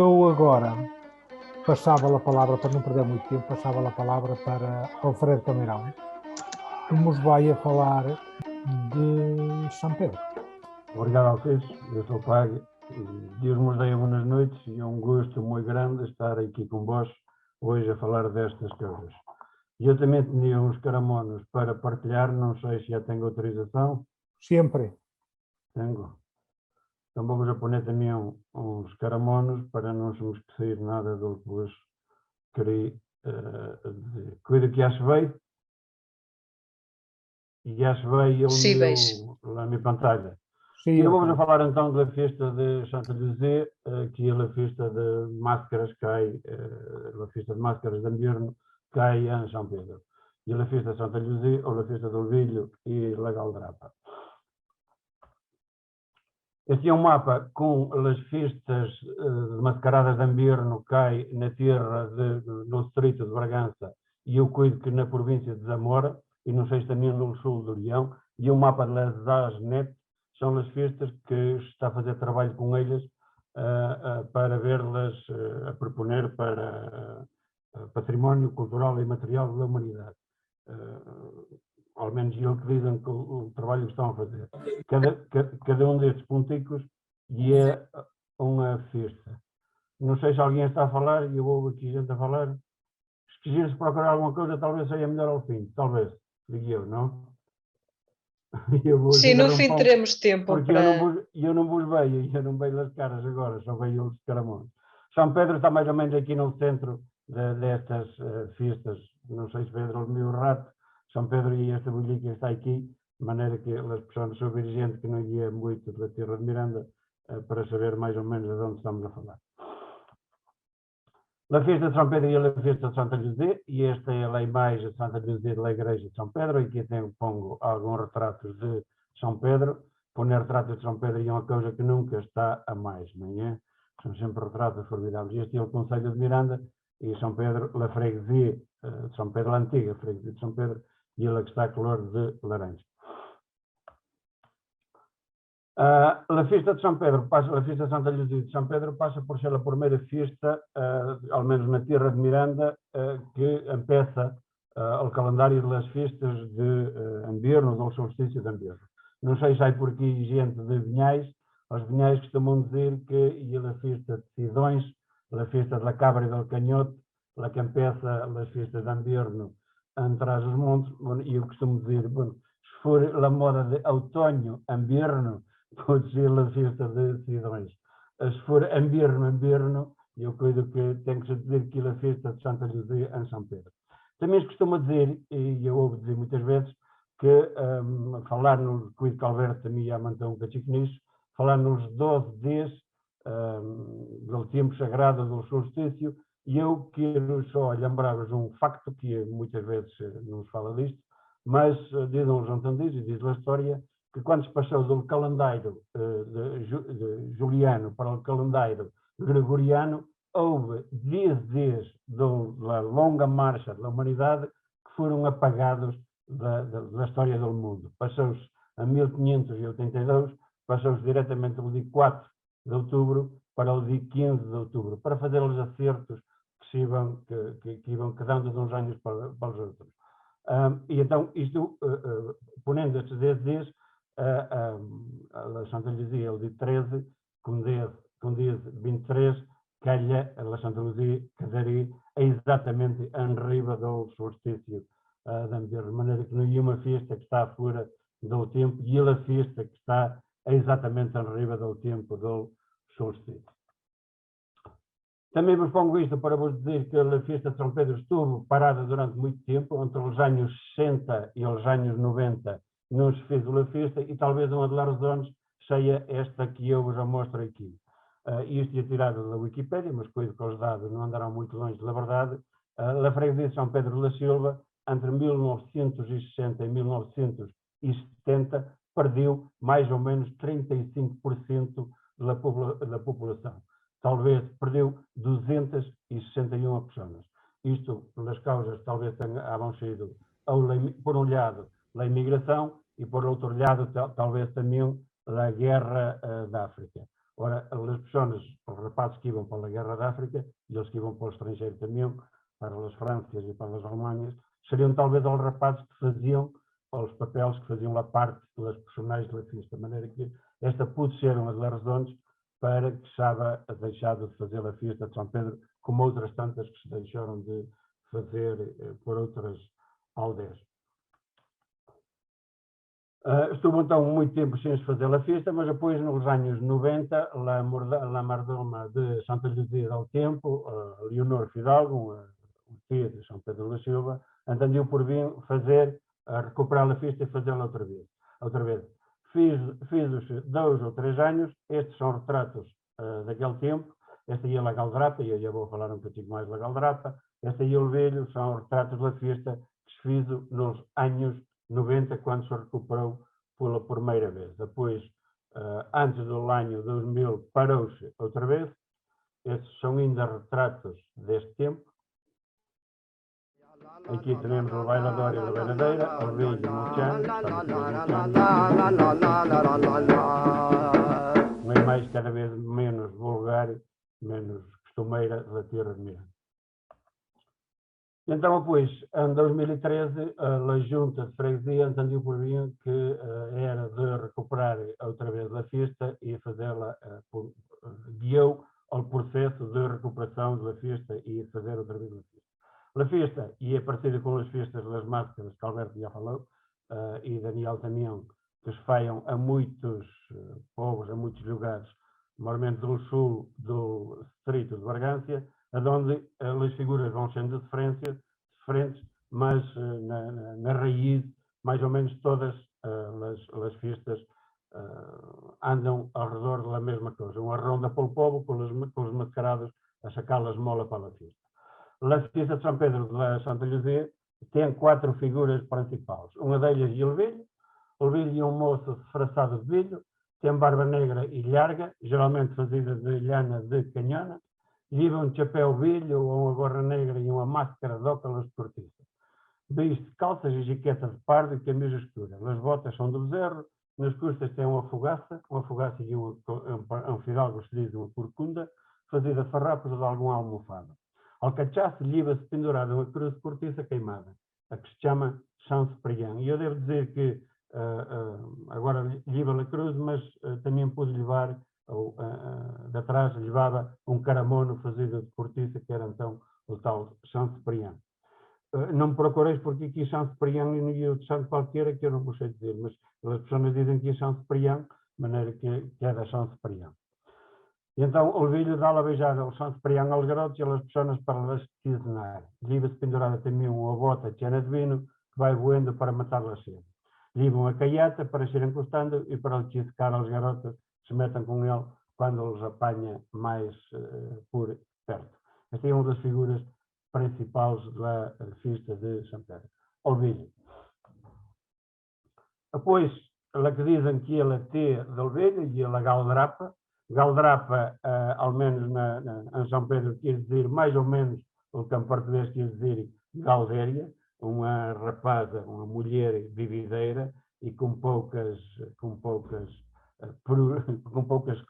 eu agora passava a palavra, para não perder muito tempo, passava a palavra para Alfredo Cameirão, que nos vai a falar de São Pedro. Obrigado, Alfredo. Eu sou o Pai. Deus nos dê boas noites e é um gosto muito grande estar aqui com vós hoje a falar destas coisas. Eu também tinha uns caramonos para partilhar, não sei se já tenho autorização. Sempre. Tenho. Então vamos a pôr também uns caramonos para não se me esquecer nada do que vos queria dizer. Cuida que acho bem. E acho bem na minha pantalla. Sim, E vamos a falar então da festa de Santa José, que é a festa de máscaras a festa de máscaras de inverno cai em São Pedro. E a festa de Santa José, ou a festa do Vilho e la Galdrapa. Este é um mapa com as festas mascaradas de inverno cai na terra no distrito de Bragança e eu cuido que na província de Zamora, e não sei se também no sul do Leão, e um mapa de las Asnet, são as festas que está a fazer trabalho com eles para ver-las a proponer para património cultural e material da humanidade. Ao menos eles que dizem que o trabalho que estão a fazer. Cada um destes ponticos e é uma festa. Não sei se alguém está a falar, e eu ouvo aqui gente a falar. Se quiseres procurar alguma coisa, talvez seja melhor ao fim. Talvez, digo eu, não? Sim, no fim teremos tempo para... Eu não vos vejo, eu não vejo as caras agora, só vejo os caramões. São Pedro está mais ou menos aqui no centro destas festas. Não sei se Pedro é o meu rato, São Pedro e esta bolhica está aqui, de maneira que as pessoas souber gente que não ia muito da Terra de Miranda para saber mais ou menos de onde estamos a falar. A festa de São Pedro e a festa de Santa José, e esta é a imagem de Santa José da Igreja de São Pedro, e aqui pongo alguns retratos de São Pedro. Pôr retratos de São Pedro é uma coisa que nunca está a mais, não é? São sempre retratos formidáveis. Este é o Conselho de Miranda, e São Pedro, a freguesia de São Pedro, a antiga freguesia de São Pedro, e ela que está a color de laranja. A festa de São Pedro, a festa de Santa Luzia de São Pedro passa por ser a primeira festa, ao menos na terra de Miranda, que empieza o calendário das festas de inverno, do solstício de inverno. Não sei se há por aqui gente de Vinhais, os Vinhais costumam dizer que ia a festa de Sidões, a festa da Cabra e do Canhote, a que empieza as festas de inverno atrás dos montes, e eu costumo dizer, bueno, se for a moda de outono, inverno, pode ser a festa de Sidões. Se for inverno, eu creio que tem que se dizer que a festa de Santa José em São Pedro. Também se costuma dizer, e eu ouvo dizer muitas vezes, que falar no Cuido que Alberto também já mandou um cachico nisso, falar nos 12 dias do tempo sagrado do solstício, e eu quero só lembrar-vos um facto que muitas vezes não se fala disto, mas dizem os entendidos e diz a história que quando se passou do calendário de Juliano para o calendário gregoriano, houve 10 dias da longa marcha da humanidade que foram apagados da história do mundo. Passou-se a 1582, passou-se diretamente do dia 4 de outubro para o dia 15 de outubro, para fazer os acertos que iam quedando de uns anos para os outros. E então, isto, ponendo estes 10 dias, a Santa Luzia, o dia 13, com dia 23, calha a Santa Luzia, casaria exatamente em riba do solstício de maneira que não é uma festa que está fora do tempo, e a festa que está exatamente em riba do tempo do solstício. Também vos pongo isto para vos dizer que a festa de São Pedro estuvo parada durante muito tempo, entre os anos 60 e os anos 90 não se fez uma festa, e talvez uma das razões seja esta que eu vos mostro aqui. Isto é tirado da Wikipédia, mas coisa que os dados não andarão muito longe da verdade. A freguesia de São Pedro da Silva, entre 1960 e 1970, perdeu mais ou menos 35% da população. Talvez perdeu 261 pessoas. Isto, pelas causas, talvez tenham sido, por um lado, a imigração e, por outro lado, talvez também a guerra da África. Ora, as pessoas, os rapazes que iam para a Guerra da África e os que iam para o estrangeiro também, para as Francias e para as Alemanhas, seriam talvez os rapazes que faziam, ou os papéis que faziam a parte dos personagens da fiesta, de maneira que esta pode ser uma das razões para que estava deixado de fazer a fiesta de São Pedro, como outras tantas que se deixaram de fazer por outras aldeias. Estuvo então muito tempo sem se fazer a fiesta, mas depois, nos anos 90, a mardoma de Santa Luzia do Tempo, Leonor Fidalgo, o tio de São Pedro da Silva, entendeu por bem recuperar a fiesta e fazê-la outra vez. Fiz-os 2 ou 3 anos, estes são retratos daquele tempo, esta aí é a Galdrapa, e eu já vou falar um pouquinho mais da Galdrapa, esta aí é o velho, são retratos da fiesta que se fez nos anos 90, quando se recuperou pela primeira vez. Depois, antes do ano 2000, parou-se outra vez. Estes são ainda retratos deste tempo. Aqui temos o bailador e a bailadeira, o velho Muchan, uma imagem cada vez menos vulgar, menos costumeira da terra de Miranda. Então, depois, em 2013, a Junta de Freguesia entendeu por bem que era de recuperar outra vez a festa e fazê-la, guiou ao processo de recuperação da festa e fazer outra vez a festa. A festa, e é parecida com as festas das máscaras, que Alberto já falou, e Daniel também, que se feiam a muitos povos, a muitos lugares, normalmente do sul do distrito de Bargância, onde as figuras vão sendo diferentes, mas na raiz, mais ou menos todas as festas andam ao redor da mesma coisa. Uma ronda para o povo, com os mascarados a sacar as molas para a festa. A festa de São Pedro de Santa Luzia tem 4 figuras principais. Uma delas é o velho. O velho é um moço disfarçado de velho, tem barba negra e larga, geralmente fazida de lhana de canhona. Leva um chapéu velho ou uma gorra negra e uma máscara de óculos de cortiça. Veste calças e jaqueta de pardo e camisa escura. As botas são de bezerro, nas costas tem uma fogaça e um fidalgo se diz uma corcunda, fazida de farrapos ou de algum almofado. Ao cachaço leva-se pendurada uma cruz de cortiça queimada, a que se chama São Cipriano. E eu devo dizer que agora leva a cruz, mas também pode levar de atrás levava um caramono fazido de cortiça, que era então o tal São Cipriano. Não me procureis porque aqui São Cipriano e o de Santo qualquer, que eu não gostei de dizer, mas as pessoas dizem que é São Cipriano, de maneira que é da São Cipriano. E então o velho dá a beijar ao São Cipriano aos garotos e as pessoas para as tisenar. Leva-se pendurada também uma bota cheia de vinho, que vai voando para matá-las cedo. Levam a caiata para se ir encostando e para lhe secar aos garotos se metam com ele quando os apanha mais por perto. Esta é uma das figuras principais da festa de São Pedro. O velho. Depois, ela que dizem que ele é do velho e ele é Galdrapa. Galdrapa, ao menos em São Pedro, quer dizer mais ou menos o que em português quer dizer Galdéria, uma rapaza, uma mulher vivideira e com poucas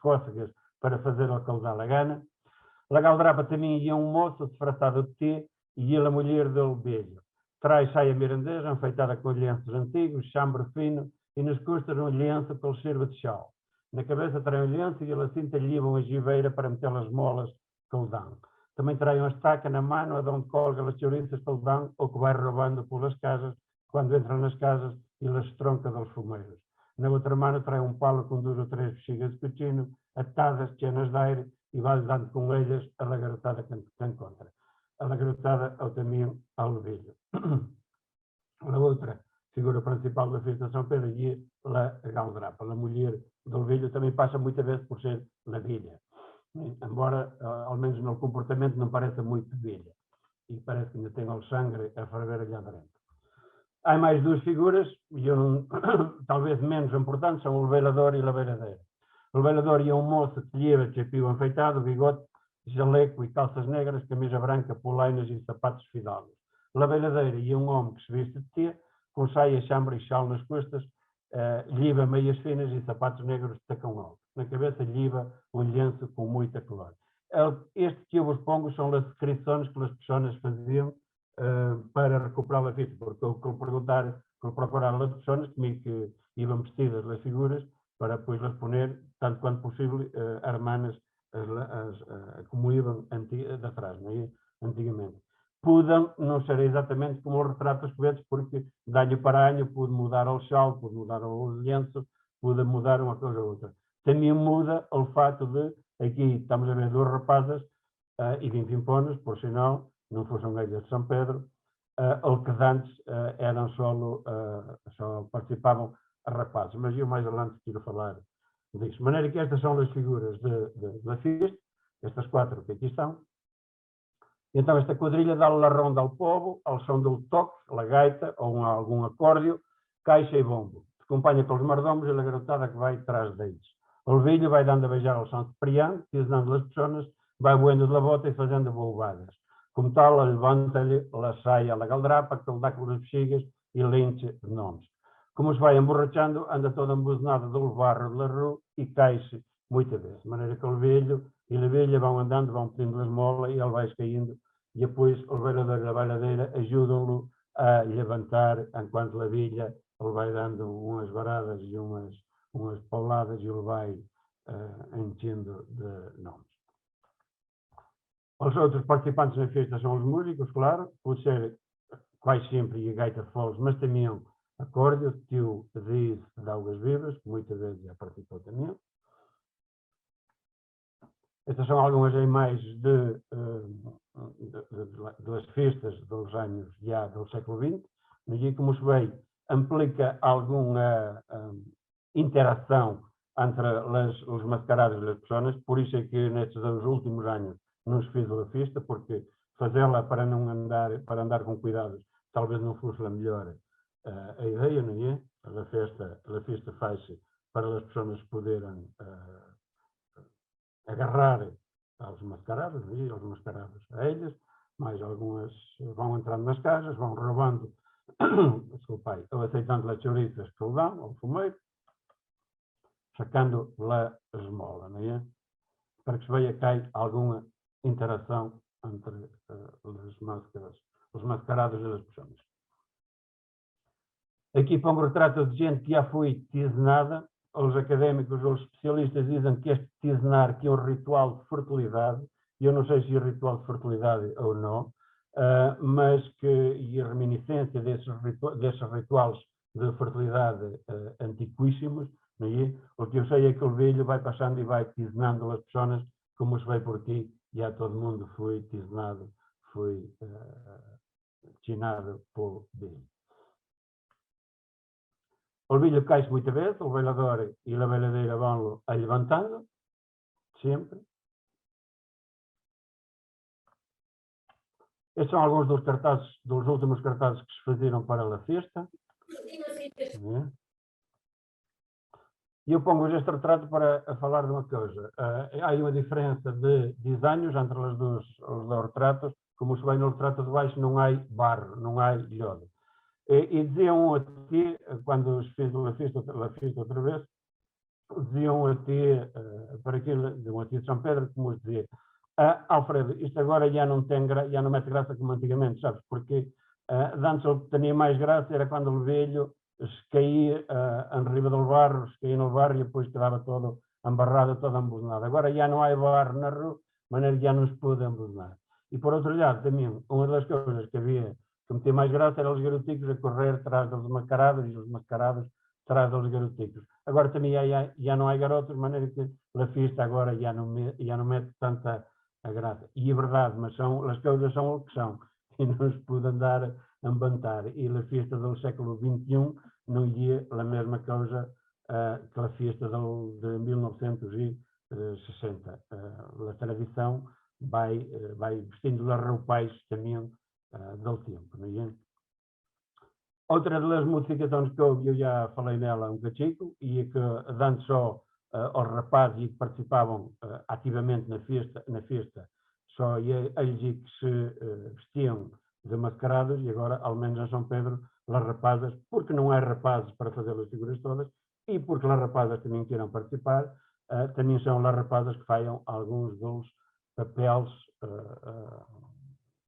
cócegas para fazer o que lhe dá a gana. A Galdrapa também é um moço disfarçado de tê e ele a mulher do velho. Traz saia mirandesa, enfeitada com lenços antigos, chambre fino e nas costas um lenço que lhe serve de chau. Na cabeça trai um lenço e ele assim lhe leva uma giveira para meter as molas que lhe dão. Também trai uma estaca na mão, a onde colga as chouriças que lhe dão ou que vai roubando pelas casas, quando entra nas casas e las tronca dos fumeiros. Na outra mão trai um palo com 2 ou 3 bexigas de cochino, atadas, chenas de aire, e vai dando com elas a lagarotada que encontra. A lagarotada ao também ao velho. A outra figura principal da festa de São Pedro é a Galdrapa. A mulher do velho também passa muitas vezes por ser na velha. Embora, ao menos no comportamento, não pareça muito velha. E parece que ainda tem o sangue a ferver ali dentro. Há mais 2 figuras, e talvez menos importantes, são o velador e a beiradeira. O velador é um moço que leva chapéu enfeitado, bigode, jaleco e calças negras, camisa branca, polainas e sapatos fidalgos. A beiradeira é um homem que se veste de tê, com saia, chambre e chal nas costas, lhiva meias finas e sapatos negros de tacão alto. Na cabeça lhiva um lenço com muita cor. Este que eu vos pongo são as descrições que as pessoas faziam para recuperar a vista, porque eu procurar as pessoas que iam vestidas das figuras para depois las poner, tanto quanto possível, armadas como iam de atrás, antigamente. Podem não ser exatamente como os retratos que vedes, porque de ano para ano pode mudar o chal, pode mudar o lenço, pode mudar uma coisa ou outra. Também muda o fato de, aqui estamos a ver duas rapazes e 20 impones, por sinal, não fossem ilhas de São Pedro, ou que antes eram só participavam rapazes, mas eu mais adelante quero falar disso. De maneira que estas são as figuras da festa, estas 4 que aqui estão. Então esta quadrilha dá a ronda ao povo, ao som do toque, a gaita, ou algum acórdio, caixa e bombo. Acompanha com os mordomos e a garotada que vai atrás deles. O velho vai dando a beijar ao São Cipriano, tiznando as pessoas, vai voando de la bota e fazendo bobadas. Como tal, levanta-lhe a saia, a galdrapa, que ele dá com as bexigas e lente de nomes. Como se vai emborrachando, anda toda embuzinada do barro de la rua e cai-se muitas vezes. De maneira que o velho e a velha vão andando, vão pedindo a esmola e ele vai caindo. E depois o bailador e a bailadeira ajudam-no a levantar, enquanto a velha ele vai dando umas varadas e umas pauladas e ele vai enchendo de nomes. Os outros participantes na festa são os músicos, claro, pode ser quase sempre a gaita de foles, mas também acórdio, tio diz de Augas Vivas, que muitas vezes já participou também. Estas são algumas imagens das festas dos anos já do século XX, e como se vê, implica alguma interação entre os mascarados e as pessoas, por isso é que nestes últimos anos não se fez a festa, porque fazê-la para andar com cuidado, talvez não fosse a melhor a ideia, não é? A festa faz-se para as pessoas poderem agarrar aos mascarados, aos mascarados a eles, mas algumas vão entrando nas casas, vão roubando, desculpai, ou aceitando as chouriças que lhe dão, ao fumeiro, sacando lá a esmola, não é? Para que se veja que há alguma interação entre os mascarados e as pessoas. Aqui pongo retratos de gente que já foi tiznada. Os académicos, os especialistas dizem que este tiznar que é um ritual de fertilidade, e eu não sei se é ritual de fertilidade ou não, mas que e a reminiscência desses rituais de fertilidade antiquíssimos, não é? O que eu sei é que o velho vai passando e vai tiznando as pessoas, como se vê por aqui, já todo mundo foi tiznado, foi tinado por velho. O velho cai-se muitas vezes, o bailador e a bailadeira vão a levantando, sempre. Estes são alguns dos últimos cartazes que se faziam para a festa. E eu pongo este retrato para falar de uma coisa. Há uma diferença de desenhos entre os dois retratos. Como se vê no retrato de baixo, não há barro, não há iodo. E diziam aqui, quando se fez a festa outra vez, diziam aqui, para aquilo, diziam aqui de São Pedro, como dizia, Alfredo, isto agora já não mete graça como antigamente, sabes? Porque antes o que tinha mais graça era quando o velho se caía em riba do barro, se caía no barro e depois quedava todo embarrado, todo embusnado. Agora já não há barro na rua, de maneira que já não se pôde embusnar. E por outro lado, também, uma das coisas que havia que me tem mais graça eram os garoticos a correr atrás dos mascarados e os mascarados atrás dos garoticos. Agora também já não há garotos, de maneira que a festa agora já não mete tanta a graça. E é verdade, mas as coisas são o que são. E não se pode andar a embantar. E a festa do século XXI não é a mesma coisa que a festa de 1960. A tradição vai vestindo as roupais também do tempo, não é? Outra das modificações que houve, eu já falei nela um cachico, e que dando só aos rapazes que participavam ativamente na festa, só eles que se vestiam de mascarados, e agora, ao menos em São Pedro, las rapazas, porque não há rapazes para fazer as figuras todas, e porque as rapazas também queiram participar, também são as rapazas que fazem alguns dos papéis,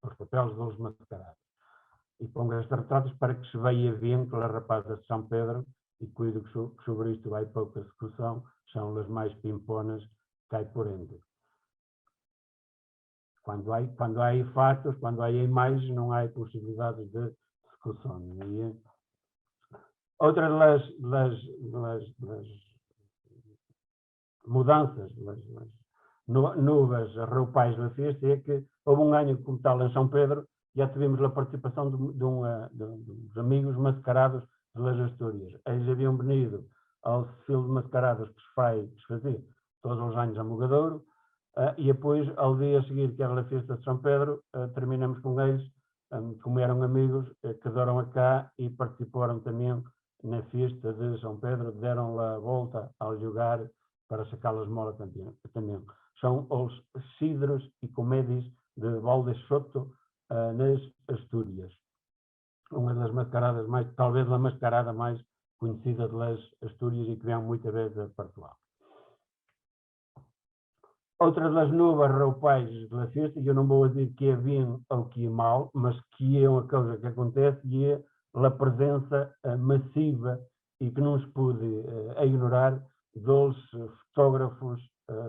os papéis dos mascarados. E pongo estes retratos para que se veja bem que as rapazas de São Pedro, e cuido que sobre isto vai pouca discussão, são as mais pimponas que há por entre. Quando há fatos, quando há imagens, não há possibilidade de discussão. E outra das mudanças, das novas roupais da festa, é que houve um ano, como tal, em São Pedro, já tivemos a participação dos amigos mascarados das Astúrias. Eles haviam venido ao desfile de mascarados que se fazia todos os anos a Mogadouro, e depois, ao dia seguinte, que era a festa de São Pedro, terminamos com eles, como eram amigos, que deram a cá e participaram também na festa de São Pedro, deram a volta ao jogar para sacar as molas também. São os Cidros e Comédias de Valde Soto, nas Astúrias. Uma das mascaradas talvez a mascarada mais conhecida das Astúrias e que vem muitas vezes a Portugal. Outra das novas roupais da festa, e eu não vou dizer que é bem ou que é mal, mas que é uma coisa que acontece, e é a presença massiva e que não se pode ignorar dos fotógrafos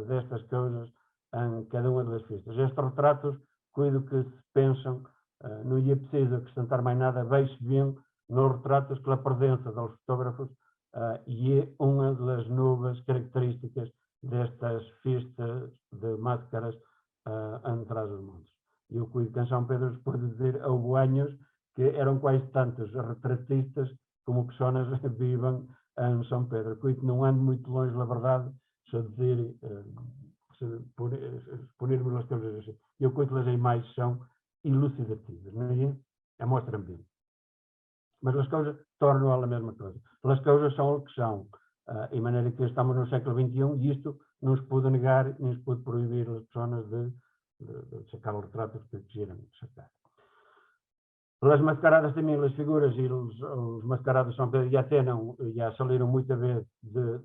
destas coisas em cada uma das festas. Estes retratos, cuido que se pensam, não é preciso acrescentar mais nada, vejo bem nos retratos que a presença dos fotógrafos e é uma das novas características destas festas de máscaras em Trás-os-Montes. Eu cuido que em São Pedro se pode dizer houve anos que eram quase tantos retratistas como pessoas vivem em São Pedro. Cuido que não ando muito longe, na verdade, se dizer, exponirmos as coisas assim. Eu cuido que as imagens são elucidativas, não é? Mostram bem. Mas as coisas tornam a mesma coisa. As coisas são o que são. De maneira que estamos no século XXI e isto não se pode negar, nem se pode proibir as pessoas de sacar os retratos que queiram sacar. As mascaradas também, as figuras e os mascarados de São Pedro já saíram muita vez de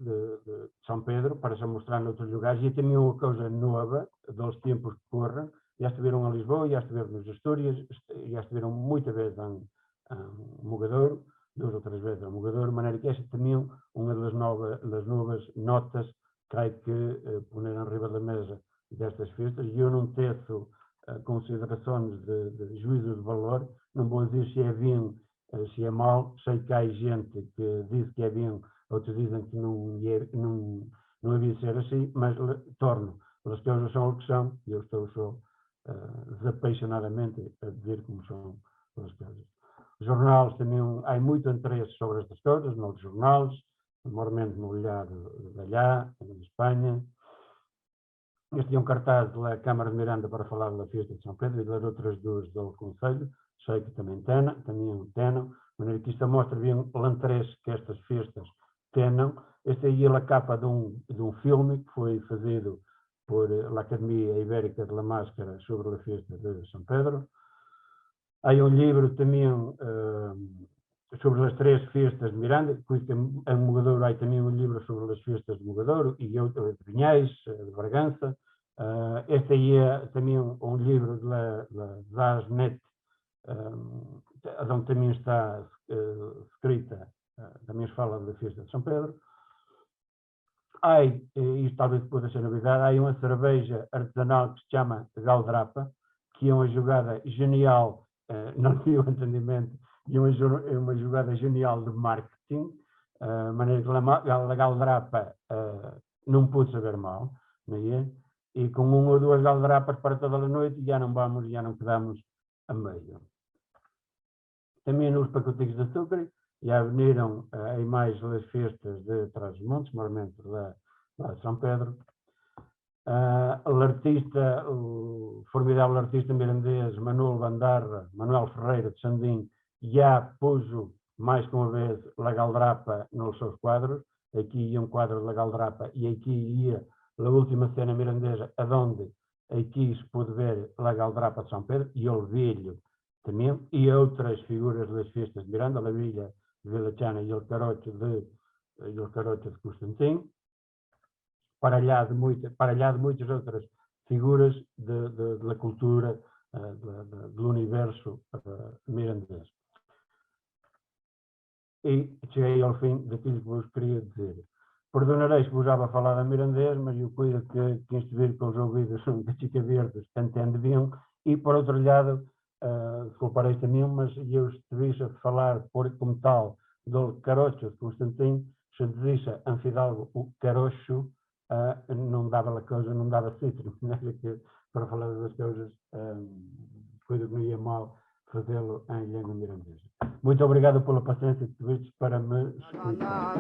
São Pedro para se mostrar noutros lugares, e também uma coisa nova dos tempos que correm. Já estiveram em Lisboa, já estiveram nos Astúrias, já estiveram muita vez em Mogadouro, 2 ou 3 vezes a Mogadouro, de maneira que esta também é uma das novas notas que há que pôr em riba da mesa destas festas, e eu não teço considerações de juízo de valor, não vou dizer se é bem, se é mal, sei que há gente que diz que é bem, outros dizem que não havia de ser assim, mas torno, as coisas são o que são, e eu estou só desapaixonadamente a dizer como são as coisas. Os jornais também, há muito interesse sobre estas coisas, nos jornais, normalmente no Olhar de Allá, em Espanha. Este é um cartaz da Câmara de Miranda para falar da festa de São Pedro e das outras duas do Conselho, sei que também tenham, de maneira que isto mostra bem o interesse que estas festas tenham. Esta aí é a capa de um filme que foi feito por a Academia Ibérica de la Máscara sobre a festa de São Pedro. Há um livro também sobre as 3 festas de Miranda, em Mogadouro há também um livro sobre as festas de Mogadouro e outro de Vinhais, de Bragança. Este aí é também um livro da ASNET, onde também está escrita, também se fala da festa de São Pedro. Há, isto talvez possa ser novidade, há uma cerveja artesanal que se chama Galdrapa, que é uma jogada genial, não tenho entendimento, e uma jogada genial de marketing, maneira que a Galdrapa não pode saber mal, não é? E com 1 ou 2 galdrapas para toda a noite já não quedamos a meio. Também nos pacotinhos de açúcar já veniram a imagens das festas de Trás-os-Montes, normalmente lá de São Pedro. O formidável artista mirandês Manuel Ferreira de Sandim, já pôs mais que uma vez a Galdrapa nos seus quadros. Aqui ia um quadro da Galdrapa e aqui ia a última cena mirandesa, onde aqui se pode ver a Galdrapa de São Pedro e o velho também, e outras figuras das festas de Miranda, a Vila Chana e o Carocho de Constantin, paralhado muitas outras figuras da cultura, do universo mirandês. E cheguei ao fim daquilo que vos queria dizer. Perdonareis que vos já vou falar em mirandês, mas eu cuido que quem estiver com os ouvidos de chica verdes entende bem, e por outro lado, desculpareis também, mas eu estive a falar como tal do Carocho de Constantin, se dizia Anfidalgo o Carocho, não dava a coisa, não dava cítrio, para falar das coisas, coisa que não ia mal fazê-lo em língua mirandesa. Muito obrigado pela paciência que tiveste para me escutar.